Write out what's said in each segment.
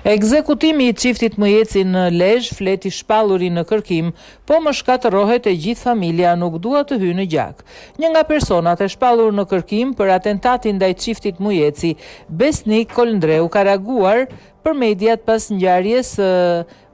Ekzekutimi I çiftit Mujeci në Lezhë, fleti shpalluri në kërkim, po më shkatërrohet e gjithë familja nuk dua të hyjë në gjak. Një nga personat e shpallur në kërkim për atentatin ndaj çiftit Mujeci, Besnik Kolndreu, ka reaguar për mediat pas ngjarjes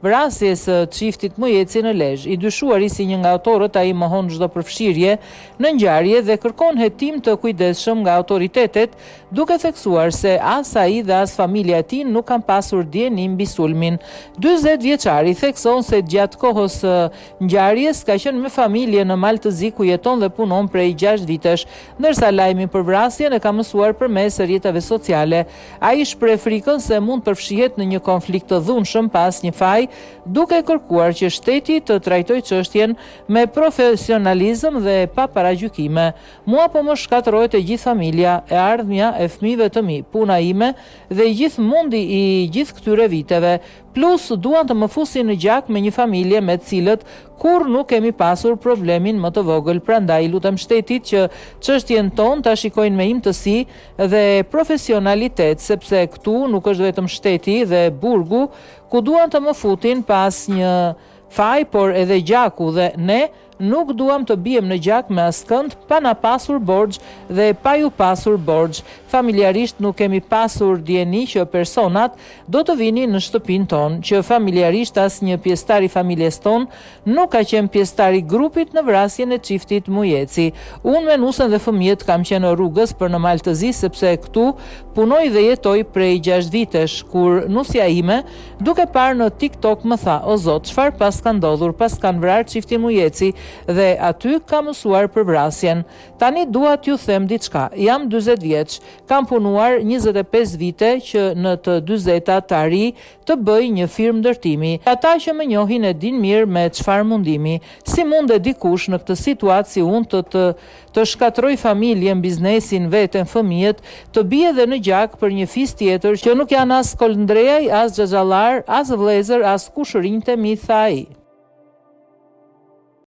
vrasjes së çiftit Mujeci në Lezhë. I dyshuari si një nga autorët, ai mohon çdo përfshirje në ngjarje dhe kërkon hetim të kujdesshëm nga autoritetet, duke theksuar se as ai dhe as familja e tij nuk kanë pasur dieni mbi sulmin. 40 vjeçari thekson se gjatë kohës së ngjarjes ka qenë me familje në Maltëzi ku jeton dhe punon prej 6 vitesh, ndërsa lajmi për vrasjen e ka mësuar përmes rrjeteve sociale. Ai shpreh frikën se mund përfshihet në një konflikt të dhunshëm pas një faji, duke kërkuar që shteti të trajtojë çështjen me profesionalizëm dhe pa paragjykime. Mua po më shkatërrohet e gjithë familja, e ardhmja e fëmijëve të mi, puna ime dhe gjithë mundi I gjithë këtyre viteve. Plus duan të më fusin në gjak me një familje me të cilët kur nuk kemi pasur problemin më të vogël. Prandaj lutem shtetit që çështjen tonë ta shikojnë me imtësi dhe profesionalitet, sepse këtu nuk është vetëm shteti dhe burgu ku duan të më futin pas një faj, por edhe gjaku dhe ne nuk duam të bijem në gjak me askënd pa na pasur borxh dhe pa ju pasur borxh. Familjarisht nuk kemi pasur dieni që personat do të vinin në shtëpinë tonë, që familjarisht asnjë pjesëtar I familjes tonë nuk ka qenë pjesëtar I grupit në vrasjen e çiftit Mujeci. Unë me nusën dhe fëmijët kam qenë rrugës për në Maltëzi sepse këtu punoj dhe jetoj prej 6 vitesh, kur nusja ime duke parë në TikTok më tha: "O Zot, çfarë pas ka ndodhur, pas kanë vrarë çiftin Mujeci dhe aty ka mësuar për vrasjen. Tani dua t'ju them diçka. Jam 40 vjeç, kam punuar 25 vite që në të 40-ta të arri të bëj një firmë ndërtimi. Ata që më njohin e din mirë me çfarë mundimi. Si mund e dikush në këtë situatë si unë të shkatroj familjen, biznesin, veten, fëmijët, të bie edhe në gjak për një fis tjetër që nuk janë as Kolndreaj, as Xhaxhallar, as vëllezër, as kush rinte, mi tha ai."